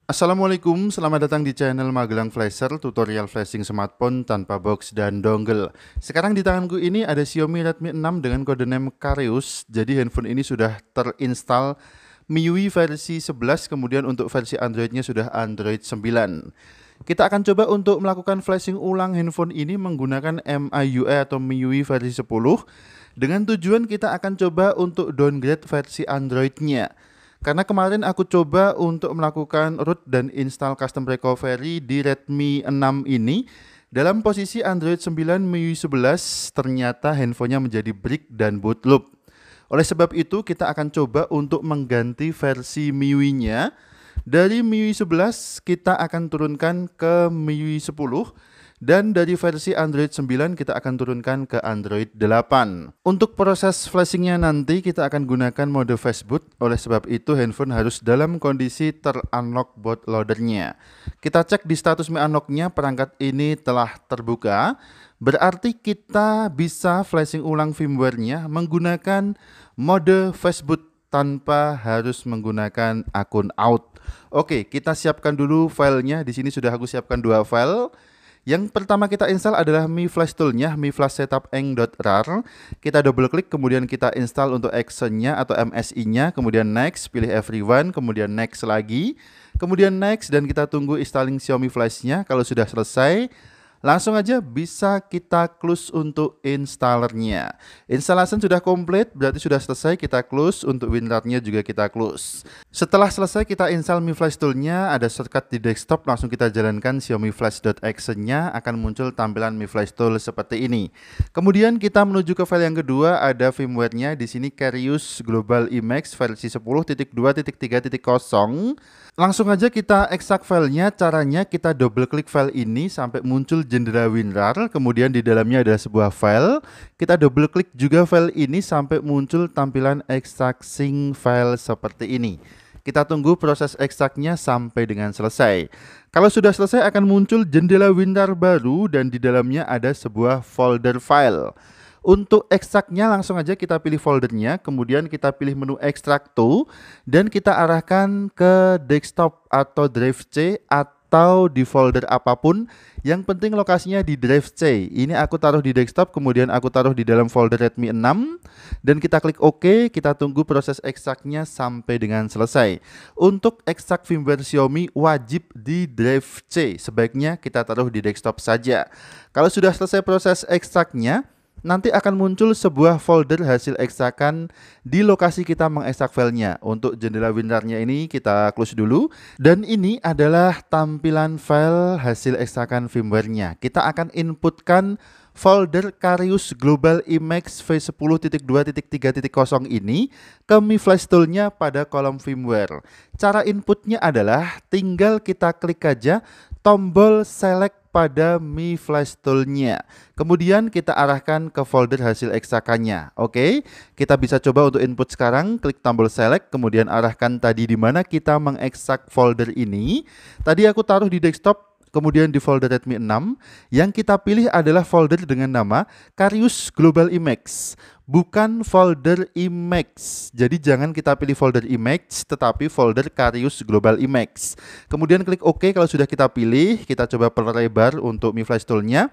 Assalamualaikum, selamat datang di channel Magelang Flasher, tutorial flashing smartphone tanpa box dan dongle. Sekarang di tanganku ini ada Xiaomi Redmi 6 dengan kode name Kareus. Jadi handphone ini sudah terinstall MIUI versi 11, kemudian untuk versi Androidnya sudah Android 9. Kita akan coba untuk melakukan flashing ulang handphone ini menggunakan MIUI atau MIUI versi 10. Dengan tujuan kita akan coba untuk downgrade versi Androidnya. Karena kemarin aku coba untuk melakukan root dan install custom recovery di Redmi 6 ini dalam posisi Android 9 MIUI 11 ternyata handphonenya menjadi brick dan boot loop. Oleh sebab itu kita akan coba untuk mengganti versi MIUI-nya. Dari MIUI 11 kita akan turunkan ke MIUI 10. Dan dari versi Android 9 kita akan turunkan ke Android 8. Untuk proses flashingnya nanti kita akan gunakan mode fastboot. Oleh sebab itu handphone harus dalam kondisi ter-unlock bootloadernya. Kita cek di status Mi Unlock-nya, perangkat ini telah terbuka. Berarti kita bisa flashing ulang firmware-nya menggunakan mode fastboot tanpa harus menggunakan akun out. Oke, kita siapkan dulu filenya. Di sini sudah aku siapkan 2 file. Yang pertama kita install adalah Mi Flash Tool-nya, Mi Flash Setup eng.rar. Kita double klik, kemudian kita install untuk action-nya atau MSI-nya, kemudian next, pilih everyone, kemudian next lagi, kemudian next, dan kita tunggu installing Xiaomi Flash-nya. Kalau sudah selesai, langsung aja bisa kita close untuk installernya. Installation sudah komplit, berarti sudah selesai, kita close. Untuk WinRAR-nya juga kita close. Setelah selesai kita install Mi Flash Tool-nya, ada shortcut di desktop, langsung kita jalankan Xiaomi Flash.action-nya, akan muncul tampilan Mi Flash Tool seperti ini. Kemudian kita menuju ke file yang kedua, ada firmware-nya. Di sini Kareus Global Emax versi 10.2.3.0. Langsung aja kita ekstrak filenya. Caranya kita double klik file ini sampai muncul jendela WinRAR, kemudian di dalamnya ada sebuah file. Kita double klik juga file ini sampai muncul tampilan extracting file seperti ini. Kita tunggu proses ekstraknya sampai dengan selesai. Kalau sudah selesai akan muncul jendela WinRAR baru dan di dalamnya ada sebuah folder file. Untuk ekstraknya langsung aja kita pilih foldernya, kemudian kita pilih menu Extract to, dan kita arahkan ke desktop atau drive C atau di folder apapun. Yang penting lokasinya di drive C. Ini aku taruh di desktop, kemudian aku taruh di dalam folder Redmi 6, dan kita klik OK. Kita tunggu proses ekstraknya sampai dengan selesai. Untuk ekstrak firmware Xiaomi wajib di drive C, sebaiknya kita taruh di desktop saja. Kalau sudah selesai proses ekstraknya, nanti akan muncul sebuah folder hasil ekstrakan di lokasi kita mengekstrak filenya. Untuk jendela WinRAR-nya ini kita close dulu. Dan ini adalah tampilan file hasil ekstrakan firmware-nya. Kita akan inputkan folder Kareus Global Emax V10.2.3.0 ini ke Mi Flash Tool-nya pada kolom firmware. Cara inputnya adalah tinggal kita klik aja tombol select pada Mi Flash Tool-nya. Kemudian kita arahkan ke folder hasil ekstrakannya. Oke, kita bisa coba untuk input sekarang. Klik tombol select, kemudian arahkan tadi di mana kita mengekstrak folder ini. Tadi aku taruh di desktop, kemudian di folder Redmi 6. Yang kita pilih adalah folder dengan nama Kareus Global Emax, bukan folder Emax. Jadi jangan kita pilih folder Emax, tetapi folder Kareus Global Emax. Kemudian klik OK kalau sudah kita pilih. Kita coba perlebar untuk Mi Flash Tool-nya.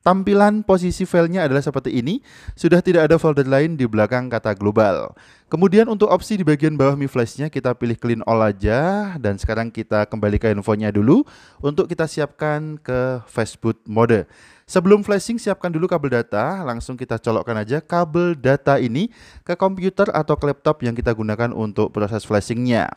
Tampilan posisi filenya adalah seperti ini. Sudah tidak ada folder lain di belakang kata global. Kemudian untuk opsi di bagian bawah Mi Flash-nya kita pilih clean all aja. Dan sekarang kita kembali ke handphonenya dulu untuk kita siapkan ke fastboot mode. Sebelum flashing siapkan dulu kabel data. Langsung kita colokkan aja kabel data ini ke komputer atau ke laptop yang kita gunakan untuk proses flashingnya.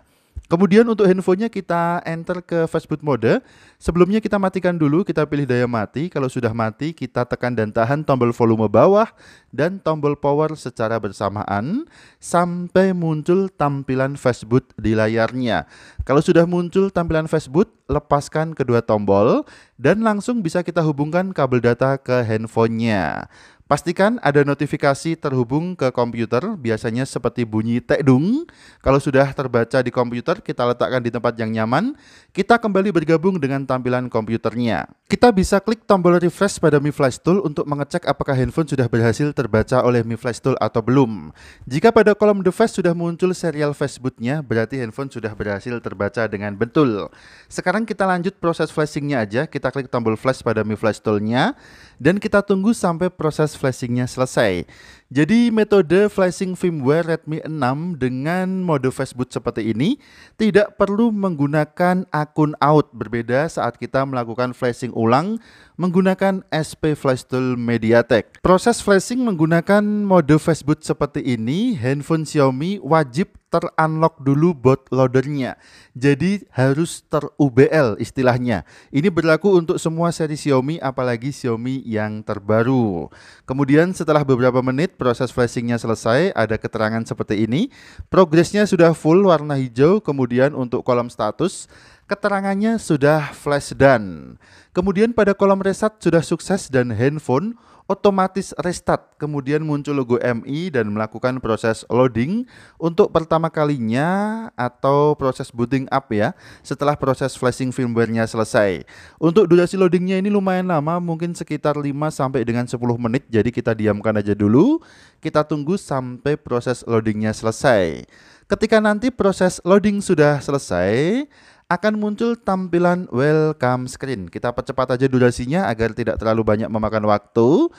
Kemudian untuk handphonenya kita enter ke fastboot mode. Sebelumnya kita matikan dulu, kita pilih daya mati. Kalau sudah mati kita tekan dan tahan tombol volume bawah dan tombol power secara bersamaan sampai muncul tampilan fastboot di layarnya. Kalau sudah muncul tampilan fastboot, lepaskan kedua tombol dan langsung bisa kita hubungkan kabel data ke handphonenya. Pastikan ada notifikasi terhubung ke komputer, biasanya seperti bunyi tekdung. Kalau sudah terbaca di komputer, kita letakkan di tempat yang nyaman. Kita kembali bergabung dengan tampilan komputernya. Kita bisa klik tombol refresh pada Mi Flash Tool untuk mengecek apakah handphone sudah berhasil terbaca oleh Mi Flash Tool atau belum. Jika pada kolom device sudah muncul serial flashbootnya, berarti handphone sudah berhasil terbaca dengan betul. Sekarang kita lanjut proses flashingnya aja. Kita klik tombol flash pada Mi Flash Tool-nya dan kita tunggu sampai proses flashingnya selesai. Jadi metode flashing firmware Redmi 6 dengan mode fastboot seperti ini tidak perlu menggunakan akun out, berbeda saat kita melakukan flashing ulang menggunakan SP Flash Tool MediaTek. Proses flashing menggunakan mode fastboot seperti ini, handphone Xiaomi wajib ter-unlock dulu bootloadernya. Jadi harus ter-UBL istilahnya. Ini berlaku untuk semua seri Xiaomi, apalagi Xiaomi yang terbaru. Kemudian setelah beberapa menit proses flashingnya selesai, ada keterangan seperti ini. Progresnya sudah full warna hijau, kemudian untuk kolom status, keterangannya sudah flash done. Kemudian pada kolom reset sudah sukses dan handphone otomatis restart, kemudian muncul logo MI dan melakukan proses loading untuk pertama kalinya atau proses booting up ya, setelah proses flashing firmware-nya selesai. Untuk durasi loadingnya ini lumayan lama, mungkin sekitar 5 sampai dengan 10 menit, jadi kita diamkan aja dulu, kita tunggu sampai proses loadingnya selesai. Ketika nanti proses loading sudah selesai, akan muncul tampilan welcome screen. Kita percepat aja durasinya agar tidak terlalu banyak memakan waktu.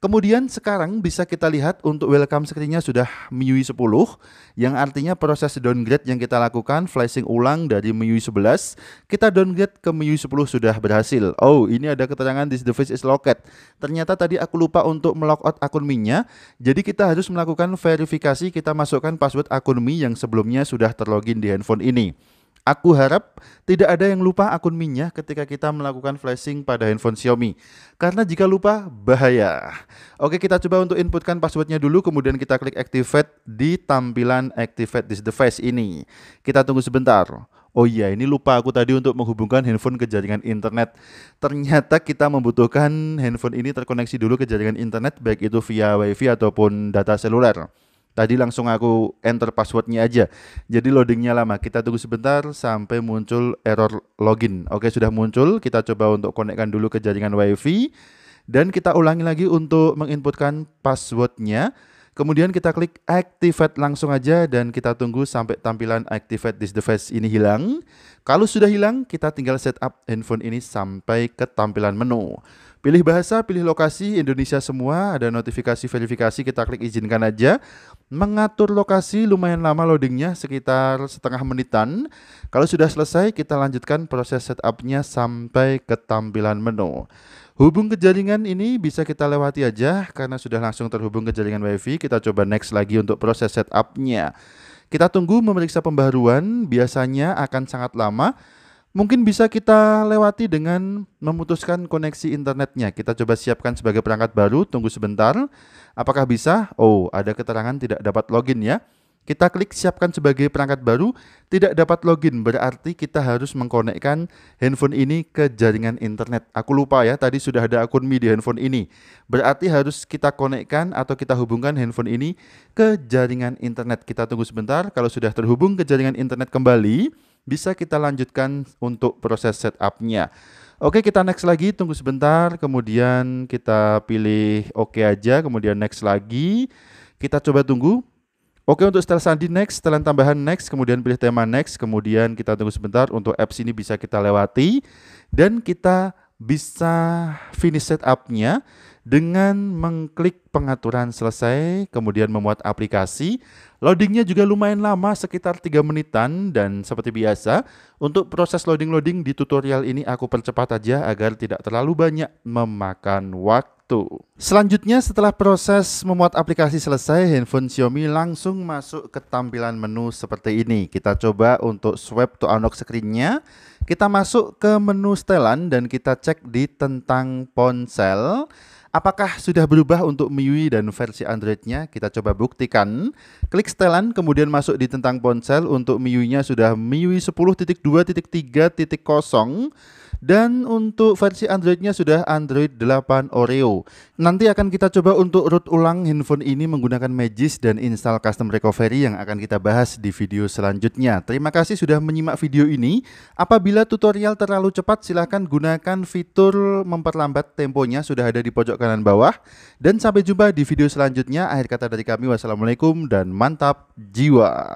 Kemudian sekarang bisa kita lihat untuk welcome screen-nya sudah MIUI 10, yang artinya proses downgrade yang kita lakukan flashing ulang dari MIUI 11, kita downgrade ke MIUI 10 sudah berhasil. Oh, ini ada keterangan this device is locked. Ternyata tadi aku lupa untuk melogout akun Mi-nya, jadi kita harus melakukan verifikasi, kita masukkan password akun Mi yang sebelumnya sudah terlogin di handphone ini. Aku harap tidak ada yang lupa akun Mi-nya ketika kita melakukan flashing pada handphone Xiaomi. Karena jika lupa, bahaya. Oke, kita coba untuk inputkan passwordnya dulu, kemudian kita klik activate di tampilan activate this device ini. Kita tunggu sebentar. Oh iya, ini lupa aku tadi untuk menghubungkan handphone ke jaringan internet. Ternyata kita membutuhkan handphone ini terkoneksi dulu ke jaringan internet, baik itu via WiFi ataupun data seluler. Tadi langsung aku enter passwordnya aja, jadi loadingnya lama. Kita tunggu sebentar sampai muncul error login. Oke, sudah muncul. Kita coba untuk konekkan dulu ke jaringan WiFi dan kita ulangi lagi untuk menginputkan passwordnya. Kemudian kita klik activate langsung aja dan kita tunggu sampai tampilan activate this device ini hilang. Kalau sudah hilang, kita tinggal setup handphone ini sampai ke tampilan menu. Pilih bahasa, pilih lokasi, Indonesia semua, ada notifikasi verifikasi, kita klik izinkan aja. Mengatur lokasi lumayan lama loadingnya, sekitar setengah menitan. Kalau sudah selesai, kita lanjutkan proses setupnya sampai ke tampilan menu. Hubung ke jaringan ini bisa kita lewati aja karena sudah langsung terhubung ke jaringan WiFi. Kita coba next lagi untuk proses setupnya. Kita tunggu memeriksa pembaruan, biasanya akan sangat lama. Mungkin bisa kita lewati dengan memutuskan koneksi internetnya. Kita coba siapkan sebagai perangkat baru, tunggu sebentar. Apakah bisa? Oh, ada keterangan tidak dapat login ya. Kita klik siapkan sebagai perangkat baru, tidak dapat login, berarti kita harus mengkonekkan handphone ini ke jaringan internet. Aku lupa ya, tadi sudah ada akun Mi di handphone ini. Berarti harus kita konekkan atau kita hubungkan handphone ini ke jaringan internet. Kita tunggu sebentar, kalau sudah terhubung ke jaringan internet kembali, bisa kita lanjutkan untuk proses setupnya. Oke, kita next lagi, tunggu sebentar, kemudian kita pilih oke aja, kemudian next lagi. Kita coba tunggu. Oke, untuk setelan sandi next, setelan tambahan next, kemudian pilih tema next, kemudian kita tunggu sebentar. Untuk apps ini bisa kita lewati dan kita bisa finish setupnya dengan mengklik pengaturan selesai, kemudian memuat aplikasi. Loadingnya juga lumayan lama, sekitar 3 menitan, dan seperti biasa untuk proses loading di tutorial ini aku percepat aja agar tidak terlalu banyak memakan waktu. Selanjutnya setelah proses memuat aplikasi selesai, handphone Xiaomi langsung masuk ke tampilan menu seperti ini. Kita coba untuk swipe to unlock screen-nya. Kita masuk ke menu setelan dan kita cek di tentang ponsel. Apakah sudah berubah untuk MIUI dan versi Android-nya? Kita coba buktikan. Klik setelan, kemudian masuk di tentang ponsel. Untuk MIUI-nya sudah MIUI 10.2.3.0 Dan untuk versi Androidnya sudah Android 8 Oreo. Nanti akan kita coba untuk root ulang handphone ini menggunakan Magis dan install custom recovery yang akan kita bahas di video selanjutnya. Terima kasih sudah menyimak video ini. Apabila tutorial terlalu cepat, silahkan gunakan fitur memperlambat temponya, sudah ada di pojok kanan bawah. Dan sampai jumpa di video selanjutnya. Akhir kata dari kami, wassalamualaikum dan mantap jiwa.